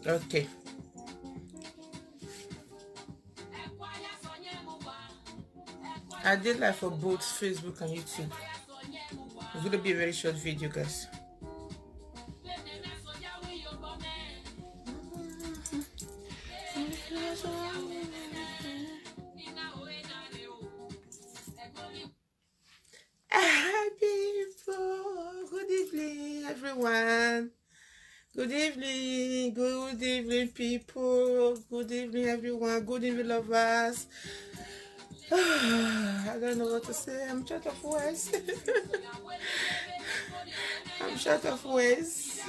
Okay. I did live for both Facebook and YouTube. It's gonna be a very short video, guys. Hi people, good evening everyone. Good evening people, good evening everyone, good evening lovers. I don't know what to say, I'm short of words. I'm short of words.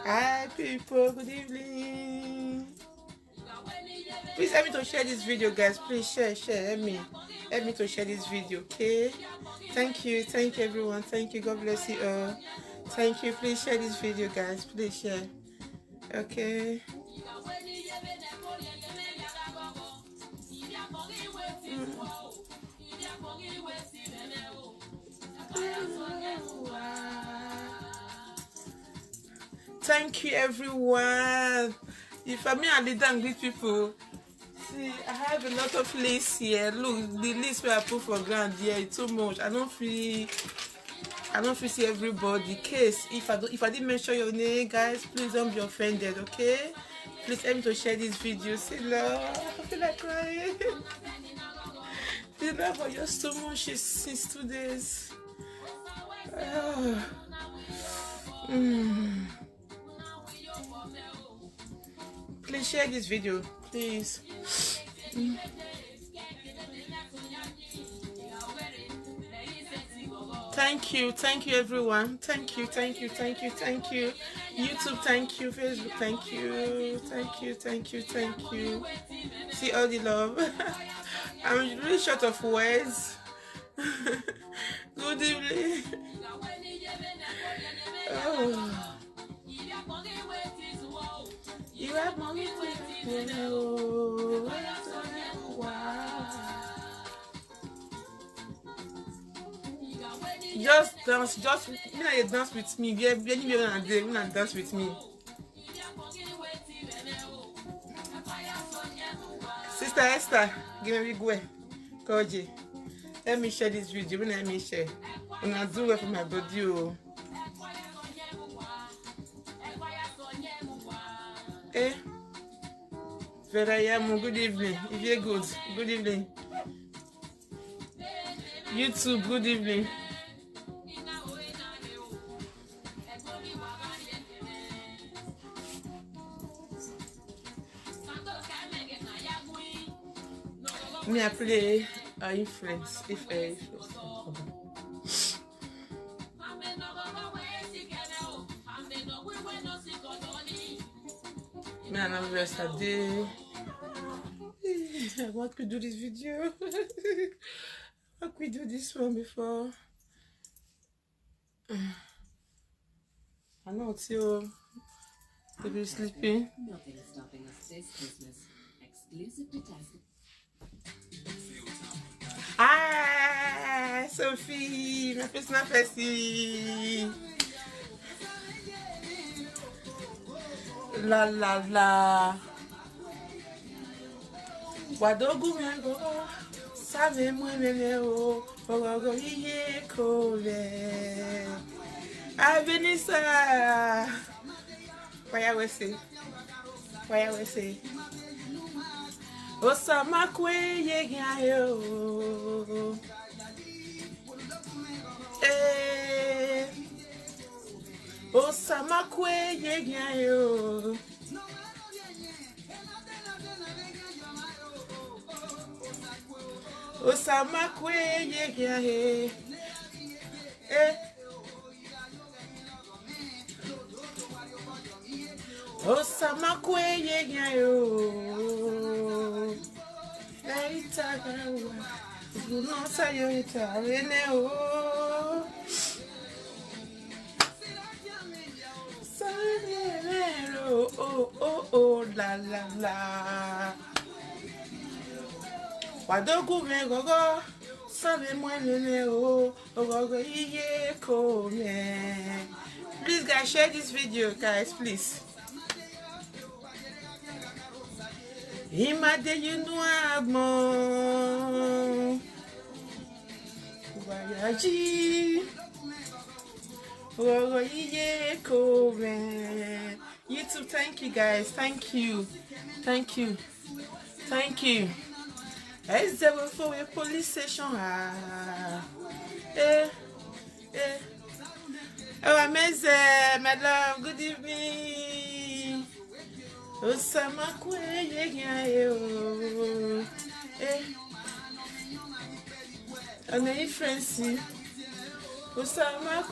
Hi people, good evening. Please help me to share this video, guys. Please share, help me to share this video, okay? Thank you everyone, thank you, God bless you all. Thank you, please share this video, guys, please share, okay? Thank you everyone. If I mean I didn't greet people, see, I have a lot of lists here. Look, the list where I put for grand here, it's too much. I don't feel see everybody. Case if I didn't mention your name, guys, please don't be offended, okay? Please help me to share this video. See, love, I feel like crying. The love for just too much since 2 days. Please share this video, please. Thank you everyone. Thank you. YouTube, thank you. Facebook, thank you. See all the love. I'm really short of words. Good evening. Oh. You have money with you. Just dance, dance with me. Anywhere dance with me. Sister Esther, give me go. Koji, let me share this video. Let me share. And I do it for my body. Eh? Verayamu, good evening. If you're good evening. YouTube, good evening. Me I play influence if me and I'm yesterday. I want to do this video. How could we do this one before? I know it's you. To be sleeping. Nothing is stopping us this Christmas. Exclusive to Tesla. Ah, Sophie, ma personne fessi. La. Wadogu mengo, save mwemele o, ogogo iye kove. Abenisa. Why we say? Osama kwe yegayo. Osama kwe yegayo. Osama kwe yegayo. Osama kwe yegayo. Eitagawa. No sayo itawene o. Sanero oh la. Wadogu me gogo. Please, guys, share this video, guys, please. Imade you amo Wayaji YouTube, thank you, guys. Thank you. Thank you. Thank you. Is there for a police station? Oh, amazing, my love. Good evening. Osama Ane Francie. Osama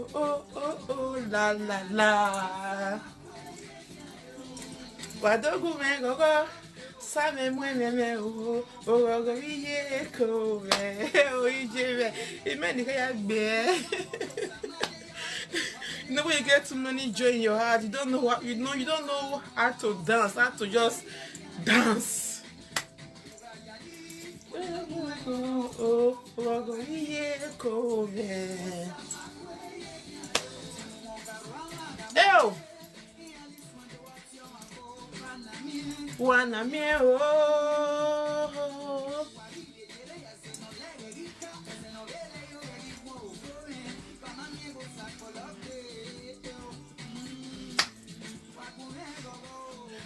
oh la la la. Wadogu me gogo. Same mweme o go iye ko me o ije me. Imeni kaya gbe. You know when you get too many joy in your heart, you don't know what you don't know how to dance, how to just dance. Ew! Wanna me oh.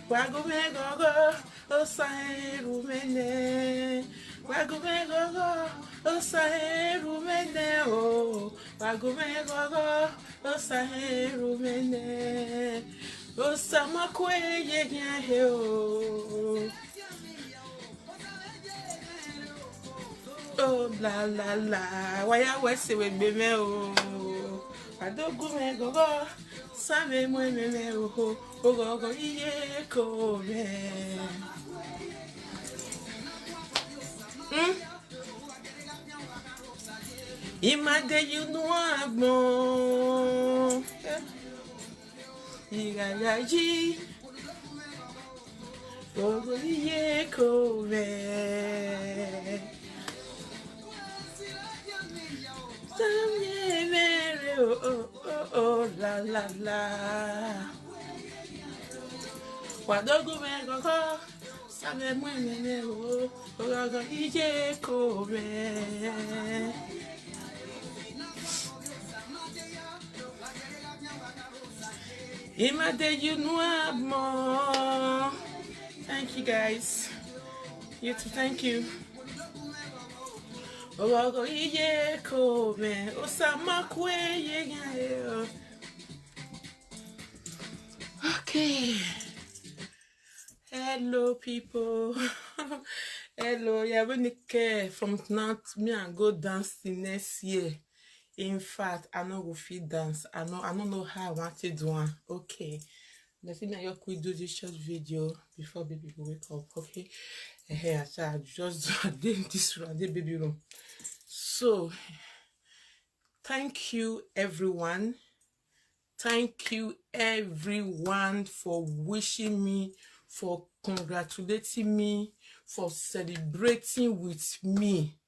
Wagume gogo, osaheru mene. Wagume gogo, osaheru mene oh. Wagume gogo, osaheru mene. Osama kweye nyahe oh. Oh la la la, waya wese we beme oh. Wadogume gogo. Same mweme oho ogogo iye ko me. Imade you amo Igayaji ogo iye ko me. Oh la la la. Wadogu me gogo. Same mwene o. Ogogo ije ko me. Imade you amo. Thank you, guys. You too, thank you. Ogogo iye ko me. Osama kweye nyae. Okay. Hello, people. Hello. Yeah, when you care from now, me and go dance the next year. In fact, I know go fit dance. I don't know how I want to do one. Okay. Let's see now. We do this short video before baby go wake up. Okay. Hey, I just did this room, the baby room. So, thank you, everyone. Thank you, everyone, for wishing me, for congratulating me, for celebrating with me.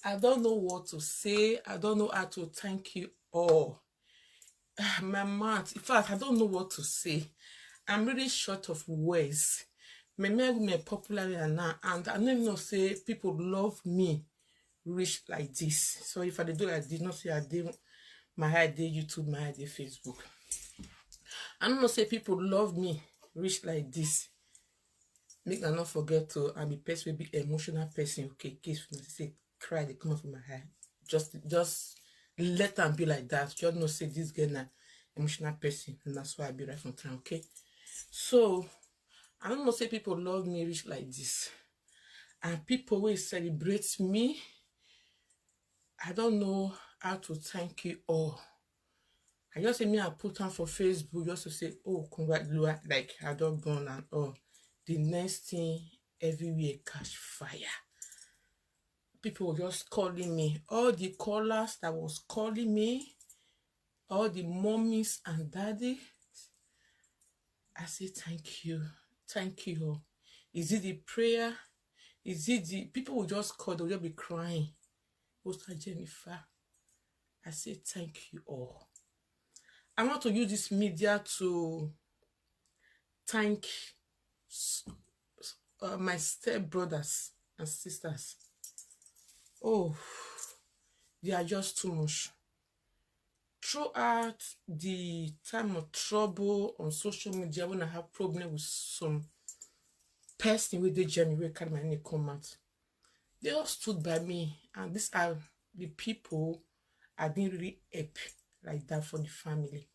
I don't know what to say. I don't know how to thank you all. My mouth, in fact, I don't know what to say. I'm really short of words. Me popular now, and I don't even know say people love me rich like this. So if I do like this, not say I did my idea YouTube, my idea Facebook. I don't know say people love me rich like this. Make I not forget to I'm a person will be emotional person. Okay, case when I say cry, they come out from my head. Just let them be like that. Just not say this girl na emotional person, and that's why I be right from time. Okay, so I don't know say people love me rich like this, and people will celebrate me. I don't know how to thank you all. I just say me I put on for Facebook just to say, oh, congratulatory, like I don't burn and all. The next thing everywhere catch fire. People were just calling me. All the callers that was calling me, all the mommies and daddy, I say thank you. Thank you all. Is it the prayer? Is it the people will just call, they'll just be crying? Pastor Jennifer, I say thank you all. I want to use this media to thank my step brothers and sisters. Oh, they are just too much. Throughout the time of trouble on social media, when I have problem with some person with the journey, we carry my name come out, they all stood by me, and these are the people I didn't really help like that for the family.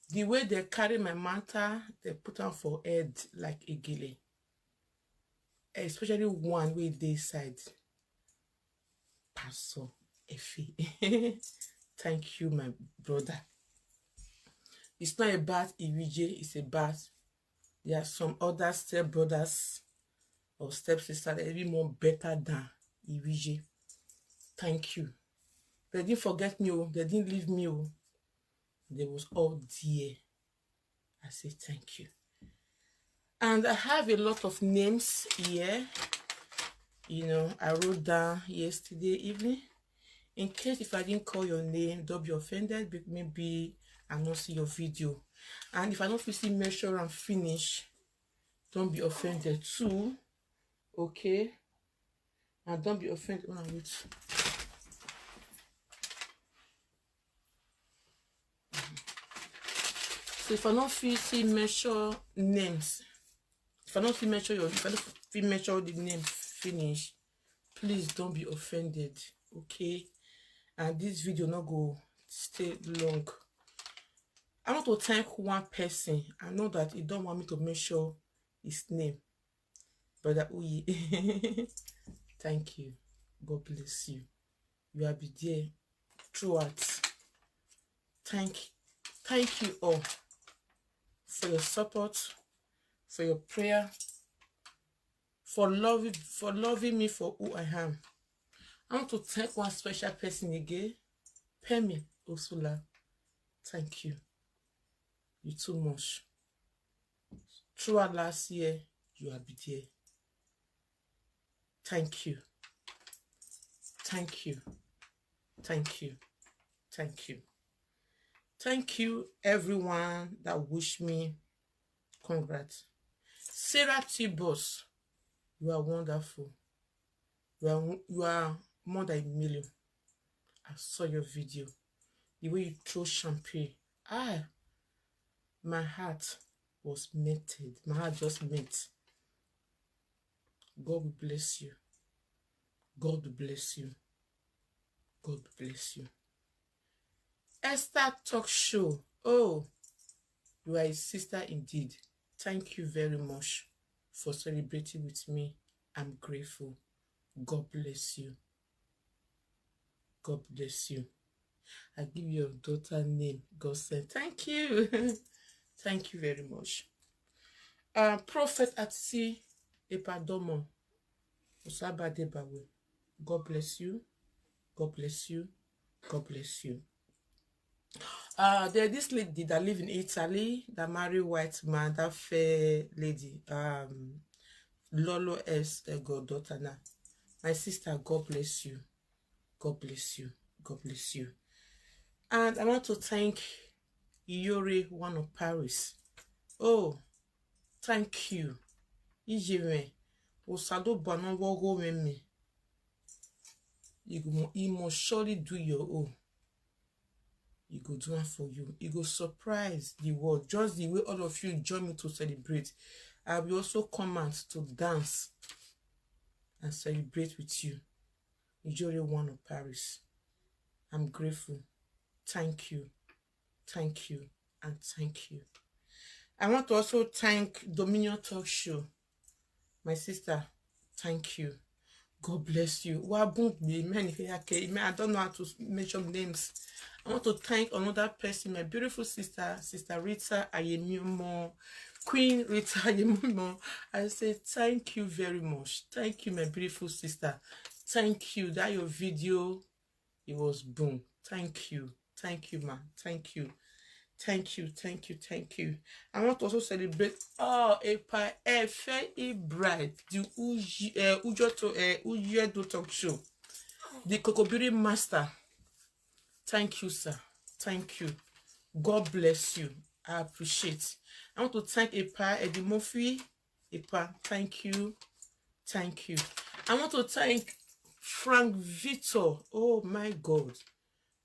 The way they carry my matter, they put on for head like a gilly. Especially one way they side. Pastor Effie. Thank you, my brother. It's not about Iwije, it's about there are some other step brothers or step sisters that are even more better than Iwije. Thank you. They didn't forget me, they didn't leave me. They was all there. I say thank you. And I have a lot of names here. You know, I wrote down yesterday evening. In case if I didn't call your name, don't be offended. Maybe I not see your video. And if I don't see measure and finish, don't be offended too. Okay? And don't be offended when I wait. So if I don't see measure names, if I don't see measure the name finish, please don't be offended. Okay? And this video not go stay long. I want to thank one person. I know that he don't want me to mention his name. Brother Uyi. Thank you. God bless you. You have been there throughout. Thank you all for your support, for your prayer, for loving me for who I am. I want to thank one special person again, Pemi Osula. Thank you. You too much. Throughout last year, you have been there. Thank you. Thank you. Thank you. Thank you. Thank you, everyone that wished me congrats. Sarah T-Boss, you are wonderful. You are more than a million. I saw your video. The way you throw champagne. My heart was melted. My heart just melt. God will bless you. God will bless you. God will bless you. Esther Talk Show. Oh, you are a sister indeed. Thank you very much for celebrating with me. I'm grateful. God bless you. God bless you. I give your daughter name. God said, thank you. Thank you very much. Prophet Atsi Epadomo. God bless you. God bless you. God bless you. There's this lady that live in Italy that marry white man, that fair lady. Lolo S. Goddaughter now. My sister, God bless you. God bless you. God bless you. And I want to thank Iyori, one of Paris. Oh, thank you. Ijime. Osado banon wogo me. You must surely do your own. He go do it for you. He go surprise the world. Just the way all of you join me to celebrate. I will also come out to dance and celebrate with you. Enjoy one of Paris. I'm grateful. Thank you. Thank you. And thank you. I want to also thank Dominion Talk Show. My sister, thank you. God bless you. I don't know how to mention names. I want to thank another person, my beautiful sister, Sister Rita Ayemimo, Queen Rita Ayemimo. I say thank you very much. Thank you, my beautiful sister. Thank you. That your video, it was boom. Thank you. Thank you, ma. Thank you. Thank you, thank you, thank you. I want to also celebrate a bride, the Ujedo talk show, the Kokobiri master. Thank you, sir. Thank you. God bless you. I appreciate. I want to thank Epa Edimofi. Epa, thank you. Thank you. I want to thank Frank Victor. Oh my God.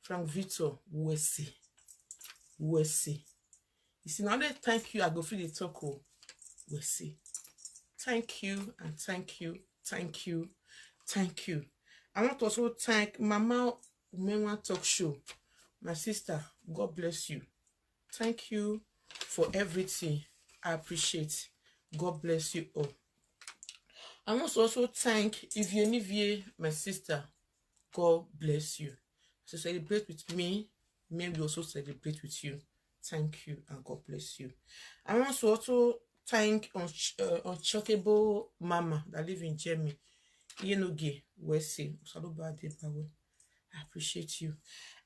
Frank Victor, Wesi. Wesi. You see, now that thank you, I go through the talk. Wesi. Thank you and thank you. Thank you. Thank you. I want to also thank Mama Umewa Talk Show. My sister, God bless you. Thank you for everything. I appreciate. God bless you all. I want to also thank Ivie, my sister. God bless you. To celebrate with me, may we also celebrate with you. Thank you and God bless you. I want to also thank Unshakable Mama that live in Germany. Yenoge, Wesi, I appreciate you.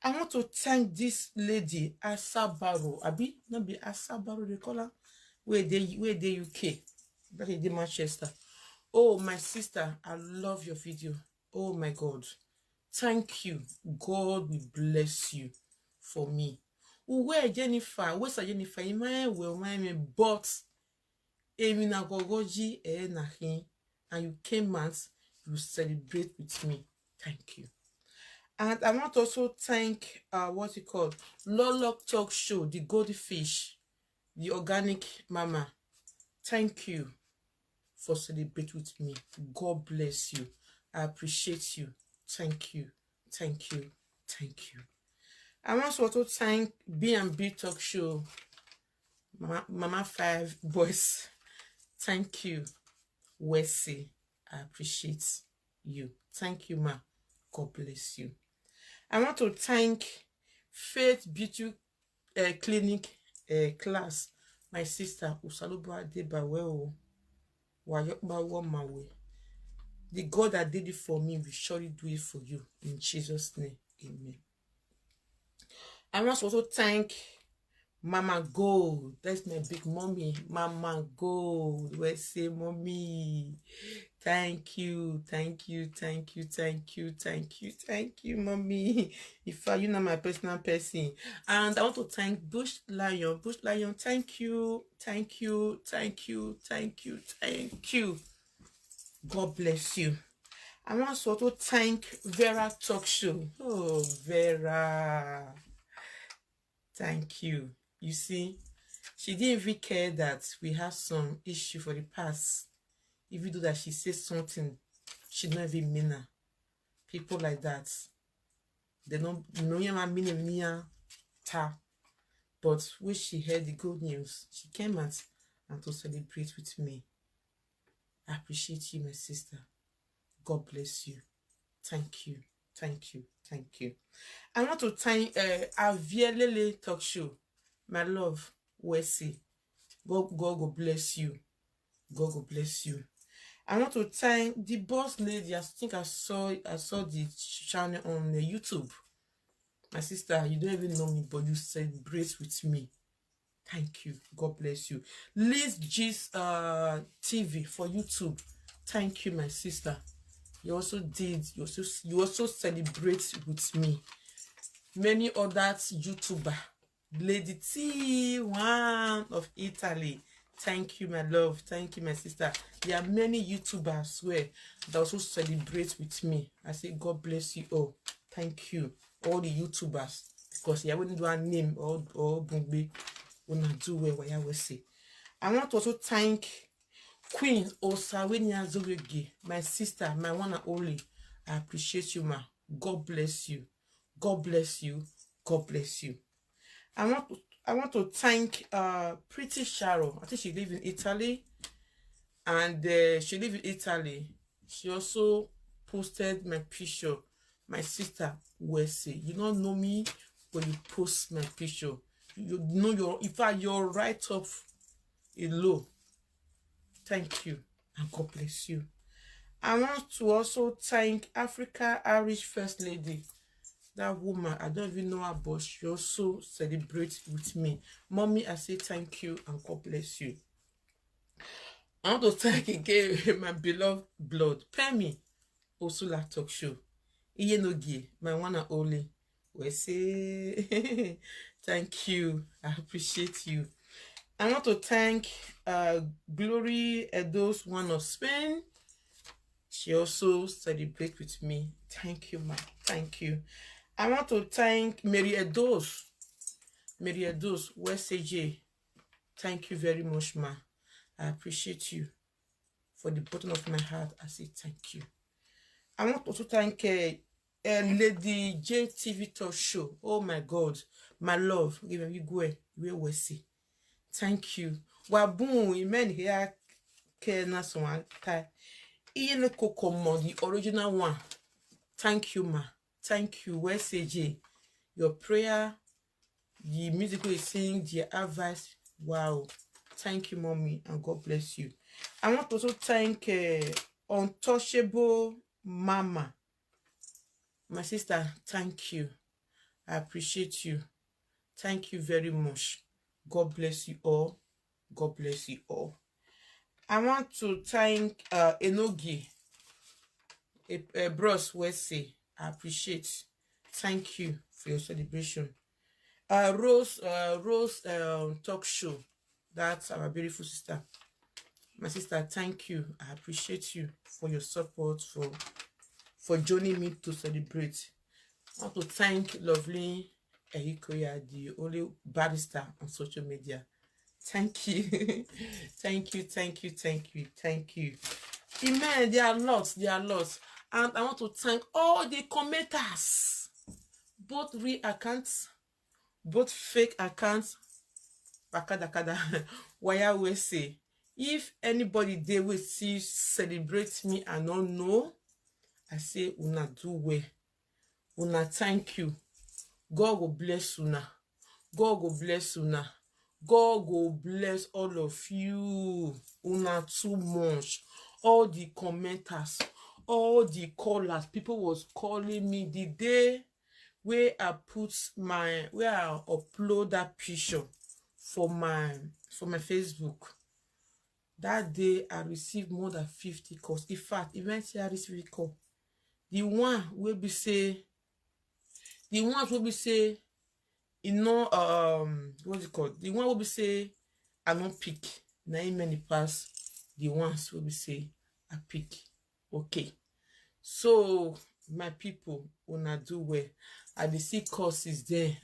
I want to thank this lady, Asabaro. Abi, not be Asabaro, they call her. Where they UK. That is the Manchester. Oh, my sister, I love your video. Oh my God. Thank you. God will bless you for me. Where Jennifer? Where's Jennifer? You might well me, but Emina Gogoji nahin, and you came out, you celebrate with me. Thank you. And I want to also thank what's it called? Lolok Talk Show, the Goldfish, the Organic Mama. Thank you for celebrating with me. God bless you. I appreciate you. Thank you. Thank you. Thank you. I want to also thank B&B Talk Show, Mama 5 Boys. Thank you. Wesley, I appreciate you. Thank you, ma. God bless you. I want to thank Faith Beauty Clinic class, my sister Usaluba Debawe. The God that did it for me will surely do it for you. In Jesus' name, amen. I want to also thank Mama Gold. That's my big mommy. Mama Gold. Where say mommy? Thank you, thank you, thank you, thank you, thank you, thank you, mommy. If you know my personal person. And I want to thank Bush Lion. Bush Lion, thank you, thank you, thank you, thank you, thank you. God bless you. I want to also thank Vera Talk Show. Oh, Vera. Thank you. You see, she didn't even care that we have some issue for the past. Even though that she says something, she not even mean her. People like that, they don't know meaning ta. But when she heard the good news, she came out and to celebrate with me. I appreciate you, my sister. God bless you. Thank you. Thank you. Thank you. I want to thank Avielele Talk Show. My love, Wesley. God will bless you. God will bless you. I want to thank the boss lady. I think I saw the channel on YouTube. My sister, you don't even know me, but you celebrate with me. Thank you. God bless you. Liz G's TV for YouTube. Thank you, my sister. You also celebrate with me. Many others YouTuber. Lady T1 of Italy. Thank you, my love. Thank you, my sister. There are many YouTubers where that also celebrate with me. I say, God bless you all. Thank you, all the YouTubers, because you wouldn't do a name or bungbe when I do where I will say. I want to also thank Queen Osawenia Zogege, my sister, my one and only. I appreciate you, ma. God bless you. God bless you. God bless you. I want to thank Pretty Sharo. I think she lives in Italy. And she lives in Italy. She also posted my picture. My sister, Wesley. You don't know me when you post my picture. You know your right up a low. Thank you. And God bless you. I want to also thank Africa Irish First Lady. That woman, I don't even know her, but she also celebrates with me. Mommy, I say thank you and God bless you. I want to thank again my beloved blood, Pemi, Osula Talk Show. Iyenogi, my one and only. We say thank you. I appreciate you. I want to thank Glory Edos, one of Spain. She also celebrates with me. Thank you, ma. Thank you. I want to thank Mary Edos. Mary Edos, West AJ. Thank you very much, ma. I appreciate you. For the bottom of my heart, I say thank you. I want to also thank Lady J TV Talk Show. Oh my God, my love. Give me go where we see. Thank you. Waboom, amen here. Kena someone. Ian Kokomo, the original one. Thank you, ma. Thank you, West AJ. Your prayer, the music you sing, the advice. Wow. Thank you, mommy, and God bless you. I want to also thank Untouchable Mama. My sister, thank you. I appreciate you. Thank you very much. God bless you all. God bless you all. I want to thank Enogi, Bros Wesley. I appreciate. Thank you for your celebration. Rose Talk Show. That's our beautiful sister. My sister, thank you. I appreciate you for your support, for joining me to celebrate. I want to thank lovely Ehikoya, the only barrister on social media. Thank you. Thank you, thank you, thank you, thank you. Amen. There are lots, there are lots. And I want to thank all the commenters, both real accounts, both fake accounts. Why I will say, if anybody they will see celebrate me and not know, I say una do well. Una thank you. God will bless una. God will bless una. God will bless all of you. Una too much. All the commenters, all the callers, people was calling me the day where I upload that picture for my Facebook. That day I received more than 50 calls. In fact, eventually I received a call. The ones will be say, you know, what's it called? The one will be say, I don't pick. 9 many pass. The ones will be say, I pick. Okay. So, my people, wanna do well. I dey see courses there.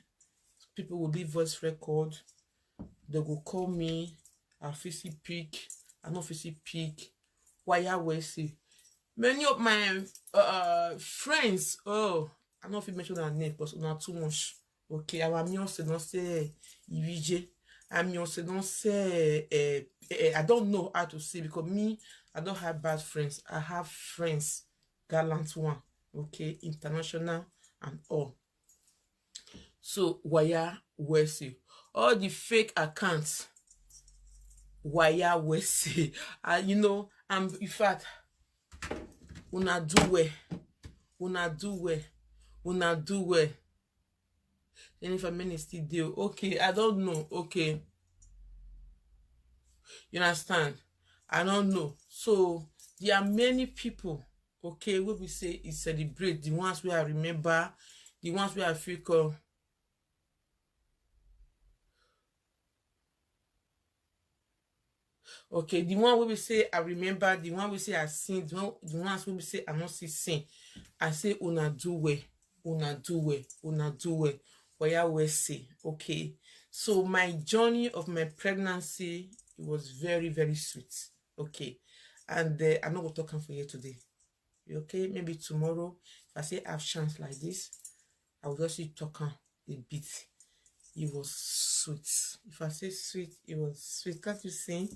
People will leave voice record. They will call me. I physically pick. I not physically pick. Why I will say. Many of my friends, oh, I not fit mention their name because not too much. Okay, I am also don't say IVJ. I'm also don't say I don't know how to say because me, I don't have bad friends. I have friends, gallant one, okay, international and all. So wire Wesley, all the fake accounts, wire Wesley, you know, in fact, una do well, una do well, una do well. Then if a minute still deal, okay, I don't know, okay, you understand? I don't know. So there are many people, okay, what we say is celebrate the ones where I remember, the ones where I feel okay, the one where we say I remember, the one we say I sing, the ones where we say I not see sing. I say una do well, una do well, una do well. Why I will say, okay. So my journey of my pregnancy, it was very, very sweet. Okay. And I'm not going to talk for you today. Okay, maybe tomorrow, if I say I have chance like this, I will just talk a bit. It was sweet. If I say sweet, it was sweet. Can't you sing?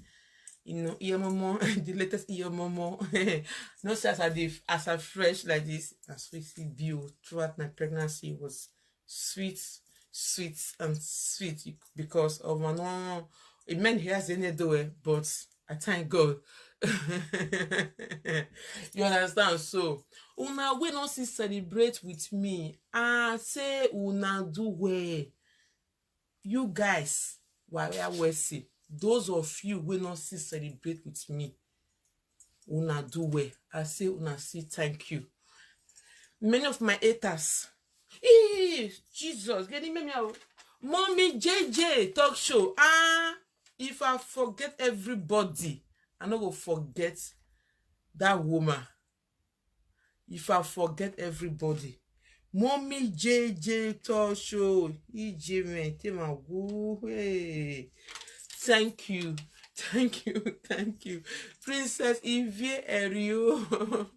You know, ear momo, the latest ear momo. Not just as I fresh like this, as we see view throughout my pregnancy was sweet, sweet, and sweet because of my no. It meant he has any do but I thank God. You understand? So, una we not see celebrate with me. I say una do well. You guys, why we see those of you we not see celebrate with me. Una do well. I say una see thank you. Many of my haters. Jesus, getting me out. Mommy JJ talk show. If I forget everybody, I no go forget that woman. If I forget everybody, Mommy JJ talk show. Hey. Thank you. Thank you. Thank you. Princess Ivy Erio.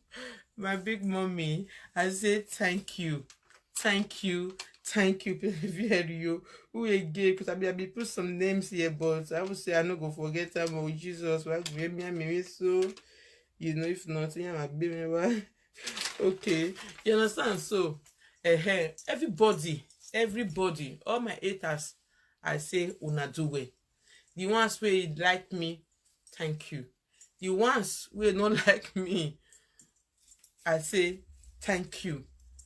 My big mommy. I say thank you. Thank you. Thank you, Erio. Who again? Because I be put some names here, but I would say I no go forget them. Oh Jesus, why me so? You know, if not, yeah, my baby. Okay, you understand? So, everybody, all my haters, I say una do well. The ones who like me, thank you. The ones who not like me, I say thank you.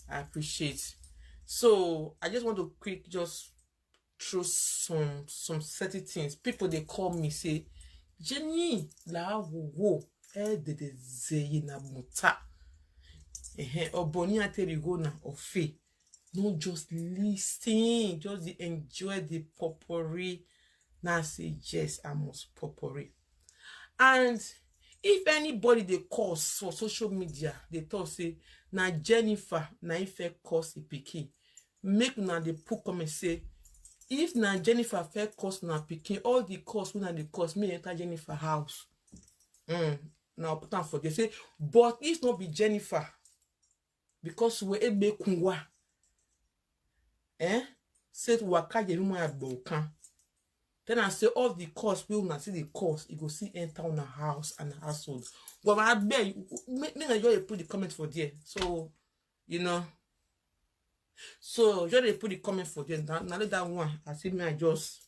I appreciate. So I just want to just throw some certain things. People they call me say, Jenny la wo de zeye na muta. Oboni aterigo na ofe. Not just listen, just enjoy the potpourri. Now say yes, I must potpourri. And if anybody they cause for social media, they talk say na Jennifer na ife cause a pikin. Make na they put comment say if na Jennifer fair cause na pikin, all the cause when the cause me enter Jennifer house. Now put on for they say, but if not be Jennifer, because we ebe kunwa, said waka yerumo agbokan. Then I say all the cause we will not see the cause, it go see enter on a house and a household. But I beg me you put the comment for there. So you know. So just put the comment for them. Now let that one. I see me I just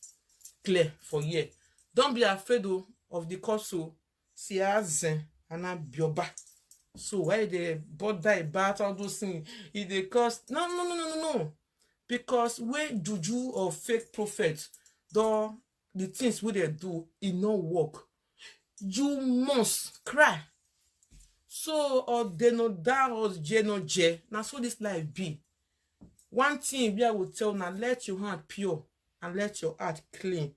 clear for here. Don't be afraid of the cause. So see as and I bioba. So why they bought about all those things? If they cause no. Because when juju or fake prophets, though the things we they do, it no work. You must cry. So or they no da or no je. Now so this life be. One thing we will tell now, let your heart pure and let your heart clean.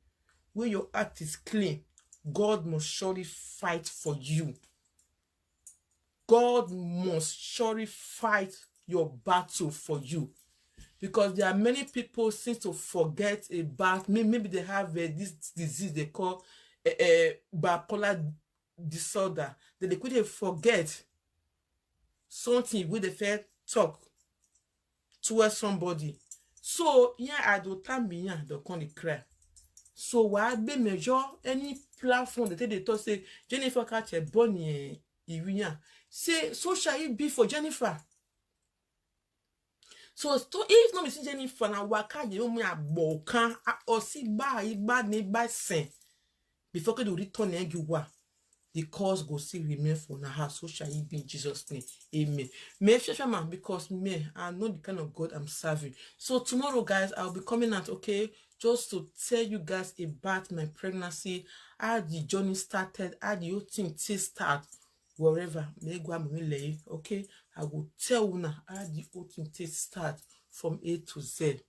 When your heart is clean, God must surely fight for you. God must surely fight your battle for you. Because there are many people seem to forget about, maybe they have this disease they call bipolar disorder. That they couldn't forget something when they first talk towards somebody. So yeah, I don't time me don't come cry. So why be measure any platform that they talk say Jennifer catch a bunny say so shall it be for Jennifer. So if not see Jennifer na waka you me abokan or see ba ne ba sen before que you return you the cause go still remain for na her. So shall it be in Jesus' name. Amen. May man, because me, I know the kind of God I'm serving. So tomorrow, guys, I'll be coming out, okay, just to tell you guys about my pregnancy, how the journey started, how the whole thing start, wherever. Okay, I will tell you now how the whole thing start from A to Z.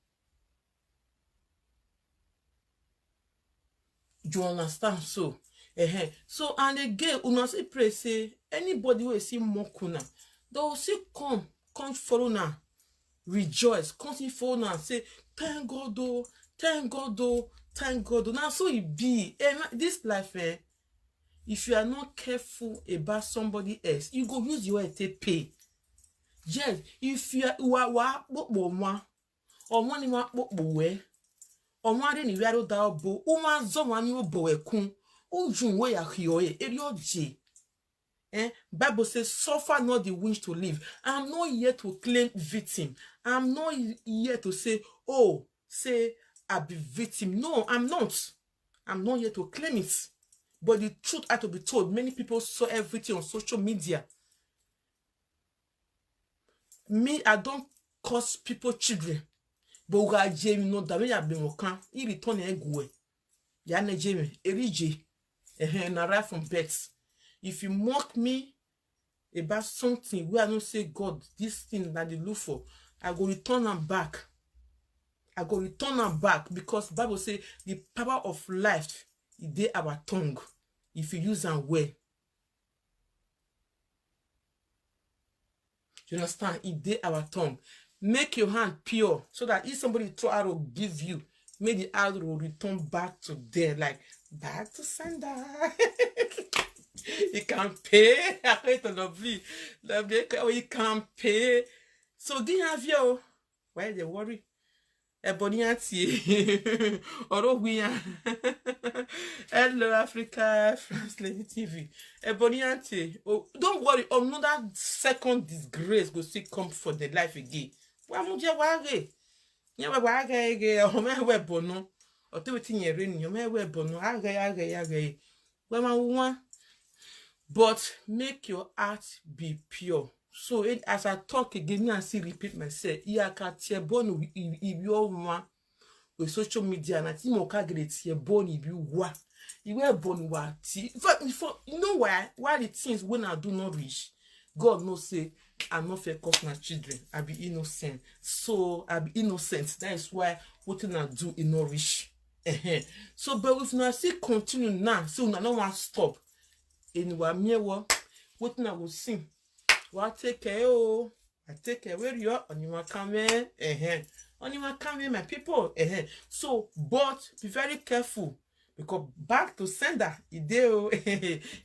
Do you understand? So and again, una say pray say anybody who see more kuna, they will say come follow now, rejoice, come follow now, say thank God though, thank God though, thank God though. Now so it be this life if you are not careful about somebody else, you go use your head to pay. Yes, if you are or money or one in the da bo uma zomani bo ekun ujun we ahioye erioje. Bible says suffer not the wish to live. I'm not here to claim victim. I'm not here to say I be victim. No, I'm not here to claim it. But the truth had to be told. Many people saw everything on social media. Me, I don't cause people children. But we are Jamie, no, that we have been working. He return a go. Yana Jamie, Erije, and arrive from pets. If you mock me about something where I don't say, God, this thing that they look for, I go return them back. I go return them back because Bible say the power of life is there our tongue. If you use them well. You understand? It dey our tongue. Make your hand pure so that if somebody throw arrow give you, may the arrow return back to there, like back to sender. He can pay. Arrête ton oubli. He can pay. So do you have your? Why they worry? Ebonianti. Hello, Africa, France Lady TV. Ebonianti. Oh, don't worry. Another second disgrace will still come for the life again. Wamuja wage. Nyawa wage again. Home webono. Or to waiting your rain. You may webono. Age. Wama. But make your heart be pure. So as I talk again, I still repeat myself. You can't born if you're one with social media and I think more get you're born if you were. You were born what? You know why the things when I do not reach, God knows say I'm not fair cause my children. I be innocent. So I be innocent. That is why what I do is not reach. So but if I still continue now, so I don't want to stop. In what me what I will sing. What take care oh, I take care where you are on your coming, on your coming, my people, So, but be very careful because back to sender, ideo,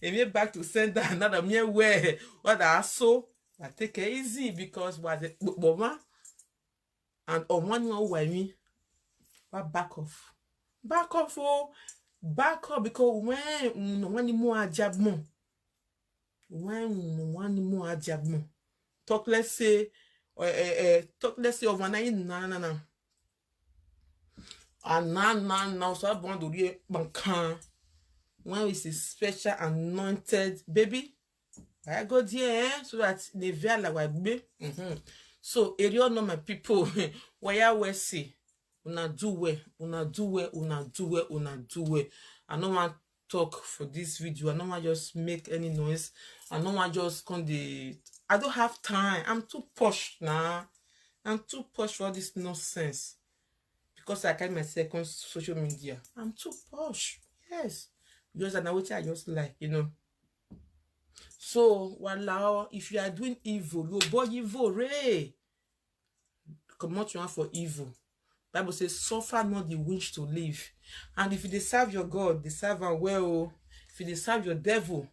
and back to sender, another mere way. What I saw, I take it easy because what the woman and on one way me, what back off, oh, back off because when more job more. One more adjustment. Talk let's say overnight na. And now so I want to read bankan. When we see special anointed baby, I go there so that they veil like baby. So area know my people. Why we see una do well. I don't want talk for this video. I don't want just make any noise. I don't want just come the. I don't have time. I'm too posh now. I'm too posh for this nonsense. Because I carry my second social media. I'm too posh. Yes. Because I know what I just like, you know. So, walao, if you are doing evil, you boy evil, Ray. Come out you want for evil. Bible says, suffer not the wish to live. And if you serve your God, they serve him well. If you serve your devil,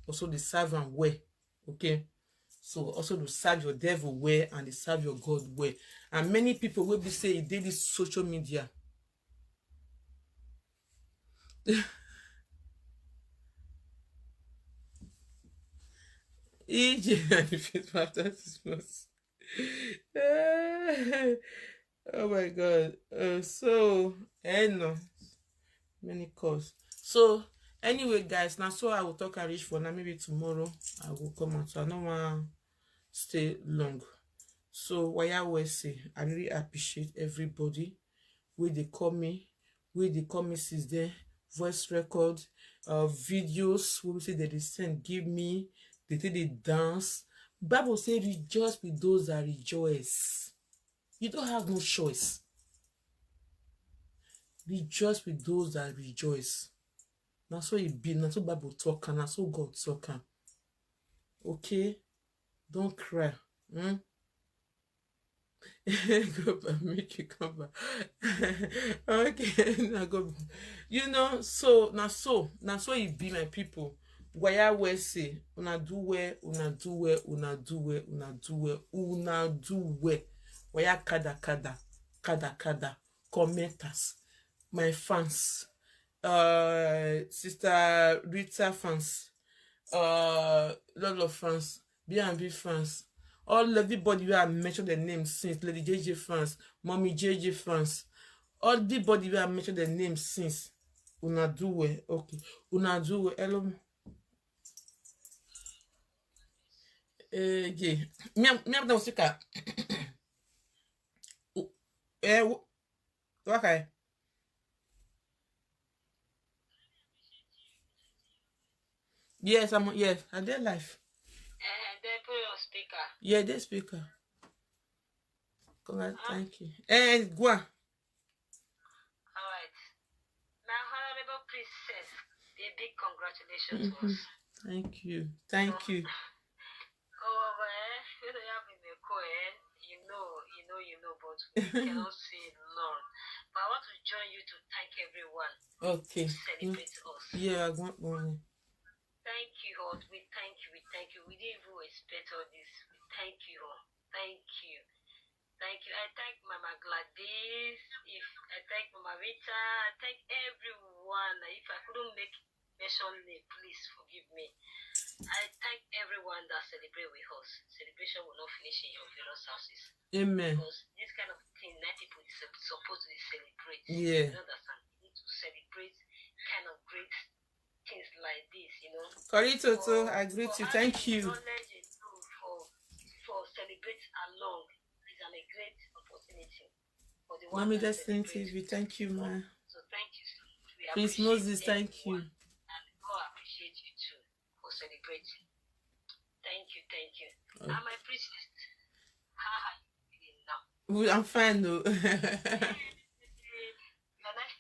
also they serve him well. Okay? So also to serve your devil well and they serve your God well. And many people will be saying they did this social media. Oh my God. So, no. Many calls. So, anyway, guys, now so I will talk and reach for now. Maybe tomorrow I will come out. So I don't want to stay long. So, why I will say, I really appreciate everybody. Where they call me since then. Voice record, videos. Where we say they send, give me. They say they dance. Bible say rejoice with those that rejoice. You don't have no choice. Rejoice with those that rejoice. That's what it be. That's what Bible talk and that's what God talk. Okay? Don't cry. Go back, make you come back. Okay, now go back. You know, so it be, my people. Why I will say, una do well. Why kada, commenters, my fans, Sister Rita fans, lot of fans, B&B fans, all everybody who I mentioned the names since, Lady JJ fans, Mommy JJ fans, all everybody who I mentioned the names since, una do well, okay, una do well, hello. Yeah. Me da usika. Okay. Yes, I did live. They put your speaker. Yeah, the speaker. Thank you. And go on. All right. Now, Honorable Princess, a big congratulations to us. Thank you. Thank you. But we cannot say Lord. But I want to join you to thank everyone. Okay. To celebrate us. Yeah, I want one. Thank you, Lord. We thank you. We didn't even expect all this. We thank you, Lord. Thank you. Thank you. I thank Mama Gladys. I thank Mama Rita. I thank everyone. If I couldn't mention name, please forgive me. I thank everyone that celebrate with us. Celebration will not finish in your various houses. Amen. Because this kind of thing that people is supposed to celebrate. Yeah. You understand? You need to celebrate kind of great things like this, you know. Corito, I greet you. Thank you. Knowledge for celebrate along is a great opportunity for the one. Mommy Destiny TV, thank you, ma. So thank you. Prince Moses, thank you. And God appreciate you too for celebrating. Thank you. Oh. And my princess, how are you feeling now? I'm fine though. You're not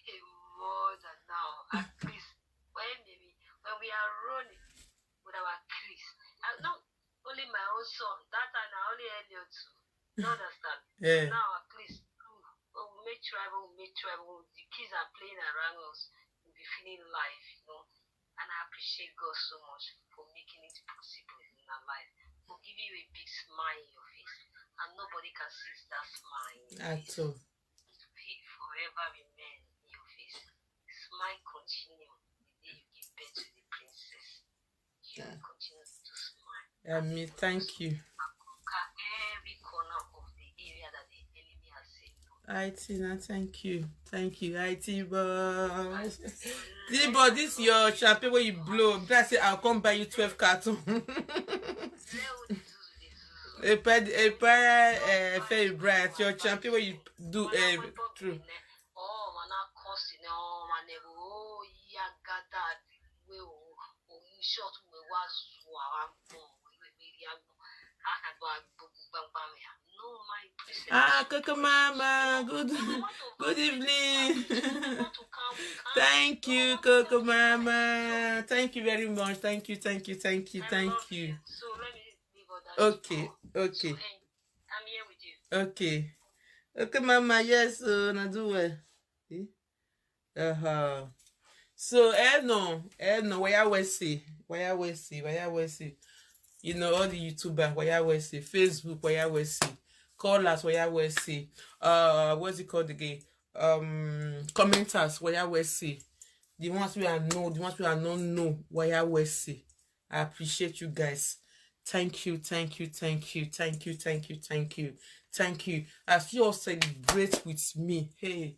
more than now. At least when we are running with our Chris, and not only my own son, that time I only Elliot too. You understand? Yeah. So now at least when we make travel, the kids are playing around us, we'll be feeling life, you know. And I appreciate God so much for making it possible in our life, for giving you a big smile in your face, and nobody can see that smile in your face. All. It will forever remain in your face. Smile continue the day you give birth to the princess. You continue to smile. Thank you. Every corner of the area that the enemy has said no. Tina, thank you. IT boss. But this your champagne where you blow. That's it. I'll come buy you 12 cartons. A very bright. Your champagne where you do true. Coco Mama, good evening. Thank you, Coco Mama. Thank you very much. Thank you. So let me leave all that. Okay. So, I'm here with you. Okay, Mama. Yes, na do well. So, no, where we see. You know, all the YouTubers, where we see, Facebook, where we see, callers, where we see, what's it called again? Commenters, where we see, the ones we are know, the ones we are not know, where we see. I appreciate you guys. Thank you. As you all celebrate with me, hey,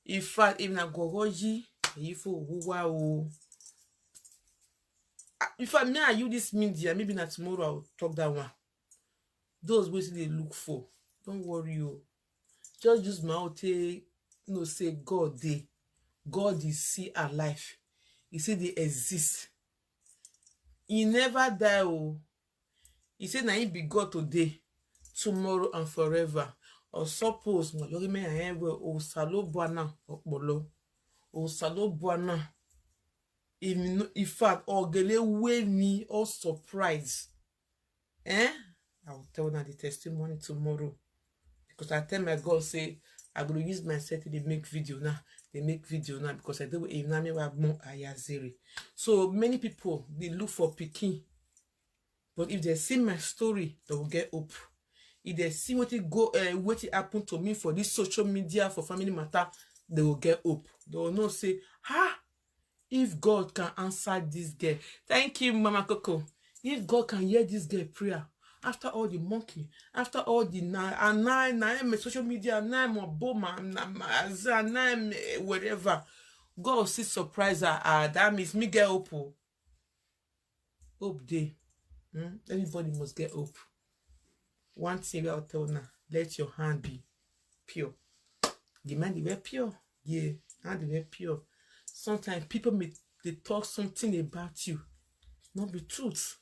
in fact, even a gogoji, if wow. If I may you this media, maybe not tomorrow I'll talk that one. Those ways they look for. Don't worry, you. Just use my own say God is see alive. He said they exist. He never die. Oh. He said now he be God today, tomorrow and forever. Or suppose in fact, Ogele way me all surprise. I will tell them the testimony tomorrow. Because I tell my God, say, I'm going to use myself to make video now. They make video now because I do even more ayazeri. So many people, they look for picking. But if they see my story, they will get up. If they see what it happened to me for this social media, for family matter, they will get up. They will not say, if God can answer this girl. Thank you, Mama Coco. If God can hear this girl prayer, after all the monkey, after all the nine social media, nine whatever, God will see surprise her. That means me get up. Hope day. Everybody must get hope. One thing I'll tell now, let your hand be pure. The mind they were pure. Yeah, hand they were pure. Sometimes people they talk something about you, not be truth.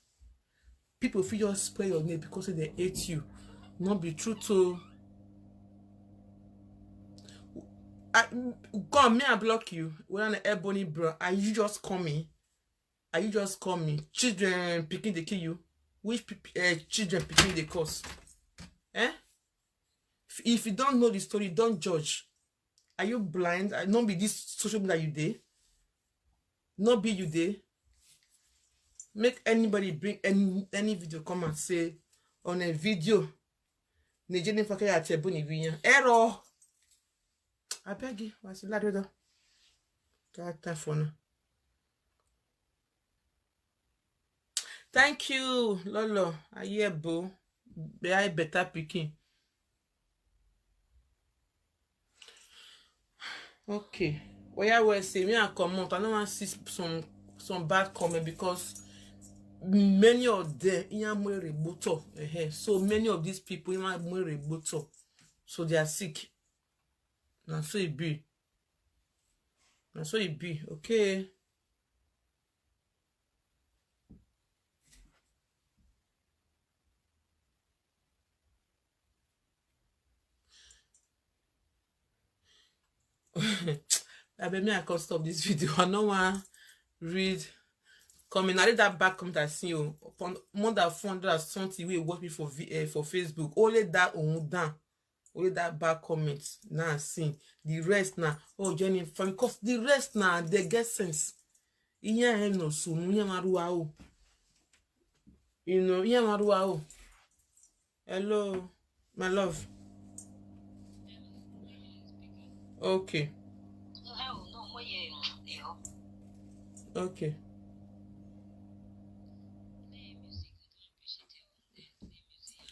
People feel just spray your name because they hate you, not be true. To come me and block you. When an ebony bro, are you just coming? Are you just coming? Children picking they kill you. Which children picking the cause? Eh? If you don't know the story, don't judge. Are you blind? Not be this social media you day. Not be you day. Make anybody bring any video come and say on a video. Nigerian fucker at a bunny error. I beg you, what's the ladder? Got time for now. Thank you, Lolo. I hear boo. Be I better picking. Okay. Well, I will say me and comment. I don't want to see some bad comment because many of them so many of these people so they are sick. Now so it be. Now so it be. Okay. I bet me I can't stop this video. I don't want to read comment. I read that back comment I see you upon more than 400 something we watch me for Facebook. Only that on down. Only that back comment now see the rest now. Oh Jenny, because the rest now they get sense. Iya no so iya maruwa o. You know, iya maruwa o. Hello, my love. Okay. Okay.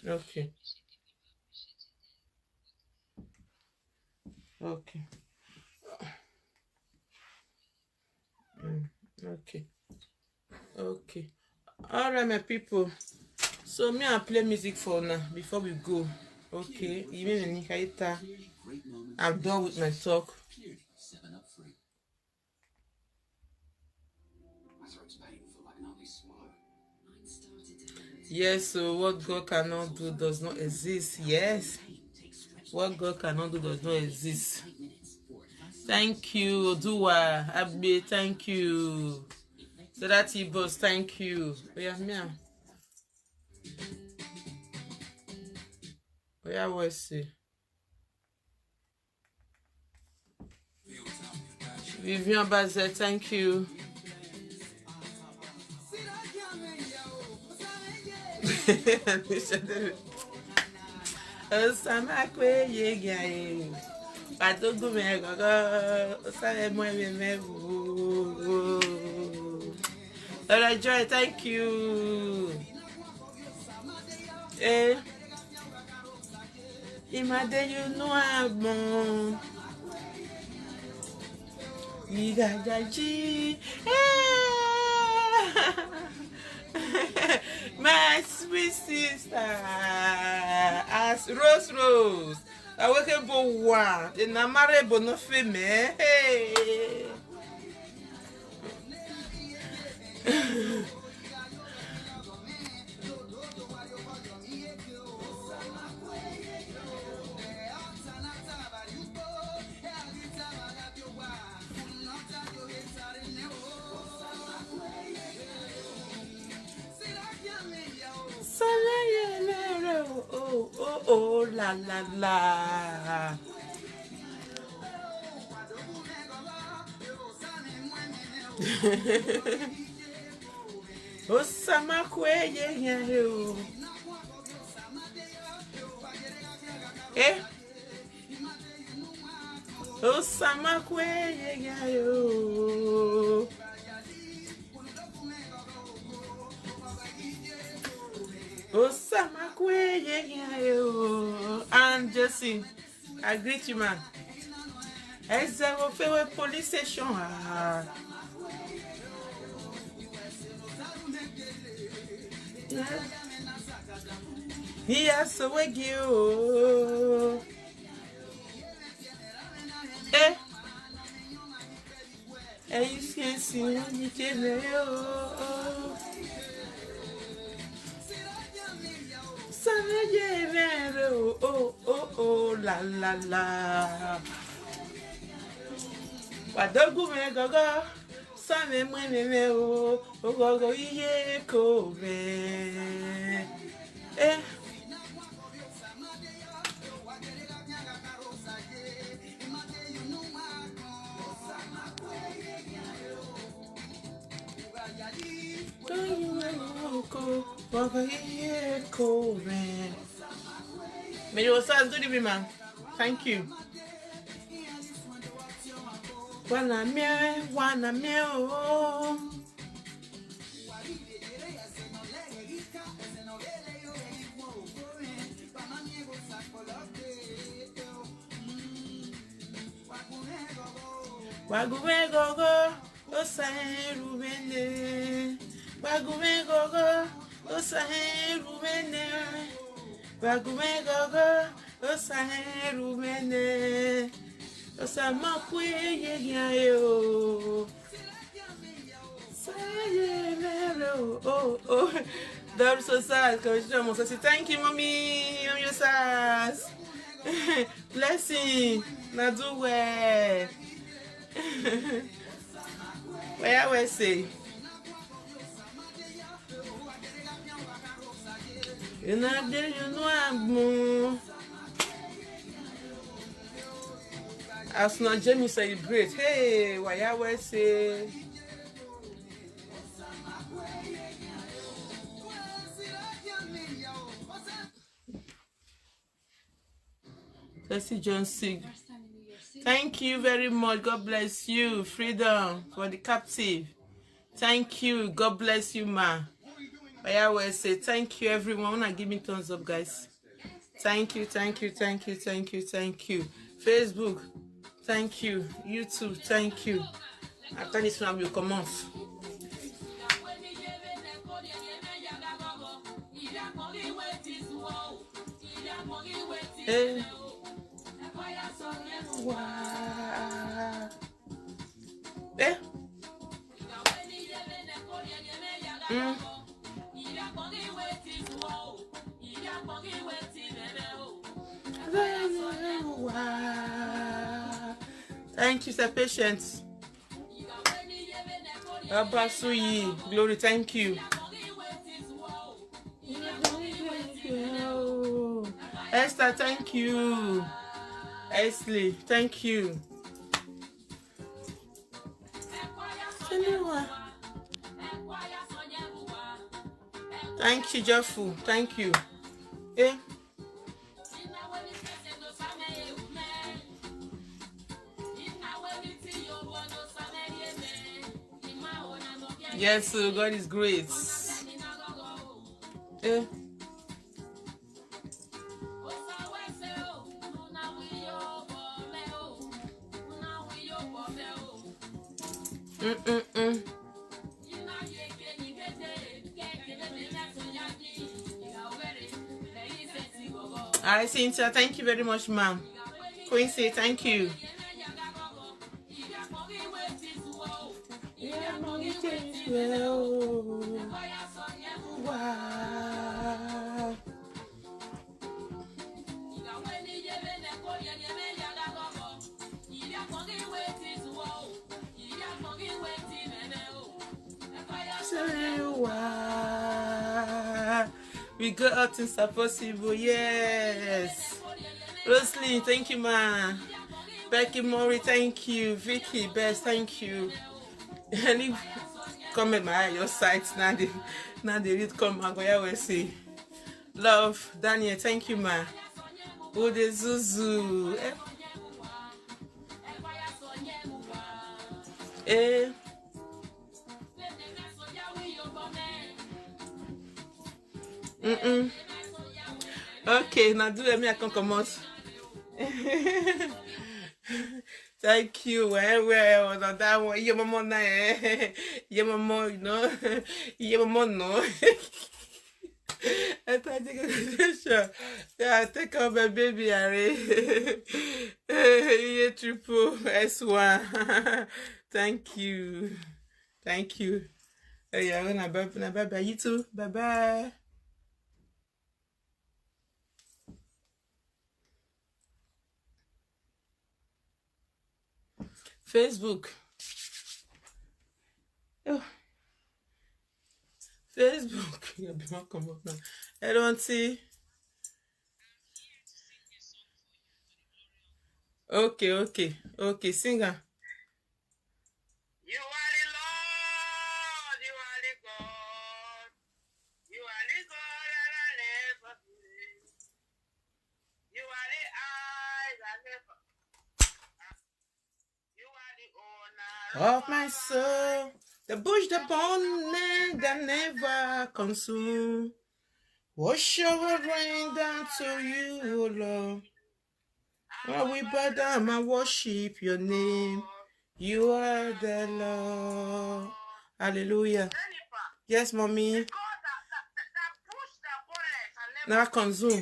Okay. Okay. Okay. Okay. All right, my people. So me I play music for now before we go. Okay. Even in Nikaita, I'm done with my talk. Yes, so what God cannot do does not exist. Yes. What God cannot do does not exist. Thank you, Odua, Abbe, thank you. So that's boss, thank you. Oh yeah, me. Oh yeah, what's see? Vivian Bazet, thank you. Osamakwe yegaye. Patogo me gogo. Osale mo me. Alright, Joy, thank you. Imade you know I'm bon. Yigaji. My sweet sister, as Rose, I work a one in a married bonofime. Hey, oh, la la la. Osamakwe yegaye. Osamakwe yegaye. Osamakwe yegaye. And Jesse, I greet you, man. As I will fail police station. Yes, so we go. Eh, you see, you can oh, la la la. Wadogu me gogo, same mwene o, gogo iye kove. Eh. May your son do the man. Thank you. Wanna me. Wagume gogo, osahe rubene. Wagume gogo, osahe rubene. Wagume gogo, osahe rubene. Osama kwe yo. Oh. That's so sad. Thank you, mommy. I'm your sass. Blessing. Now do well. Where I will say. You know, there you know I'm more. As not Jamie celebrate. Hey, why I will say. Let's see John sing. Thank you very much. God bless you. Freedom for the captive. Thank you. God bless you, ma. I always say thank you, everyone. Wanna give me thumbs up, guys. Thank you. Facebook, thank you. YouTube, thank you. After this one will come off. Hey. Wow. Eh? Wow. Thank you, sir. Patience. Abasuyi, glory, thank you. Esther, thank you. Esley, thank you. Thank you, Jaffu. Thank you. Eh? Yes, so God is great. Eh? All right, Cynthia, thank you very much, ma'am. Quincy, thank you. Wow. We got all things are possible, yes. Rosalie, thank you, ma. Becky Murray, thank you. Vicky Best, thank you. Any comment my your sites now they read come and go will say. Love, Daniel, thank you, ma. Ode Zuzu. Eh. Okay, now do me I can come out. Thank you. Well, on that one, your mama, your mama, you know, your mama, no. Congratulations. Yeah, take out my baby, Harry. Yeah, triple S1. Thank you. Thank you. Yeah, bye bye. You too. Bye bye. Facebook. Oh, Facebook. Yeah, be more come up now. I don't see. Okay, okay, okay. Singer. You are the Lord. You are the God. You are the God that I never see. You are the eyes I never. You are the owner of my soul. The bush, the bone, that never consume. Wash your rain down to you, O Lord. When we bow down and worship your name, you are the Lord. Hallelujah. Yes, mommy. Now consume. You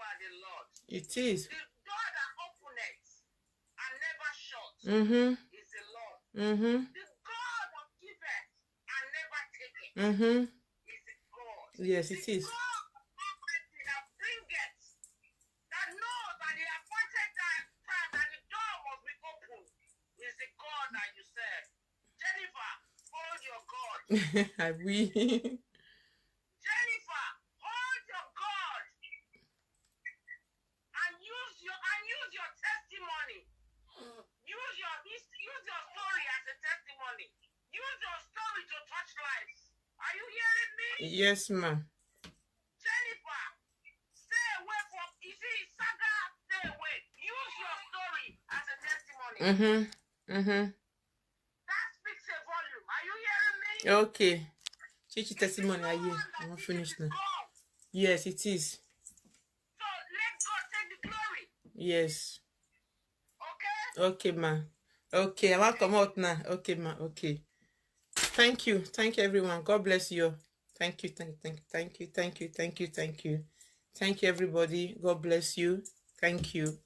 are the Lord. It is. The door that openeth and never shut is the Lord. The God that giveth and never taketh is the God. Yes, it is. The God that bringeth, that knows that the appointed time that the door must be opened is the God that you serve. Jennifer, hold your God. I will. Jennifer, hold your God and use your testimony. Use your story as a testimony. Use your story to touch lives. Are you hearing me? Yes, ma'am. Jennifer, stay away from Saga, stay away. Use your story as a testimony. That speaks a volume. Are you hearing me? Okay. Chichi testimony, I hear. I'm not finished now. Yes, it is. So let God take the glory. Yes. Okay? Okay, ma. Okay, I want to come out now. Okay, ma. Okay. Thank you. Thank you, everyone. God bless you. Thank you. Thank you, everybody. God bless you. Thank you.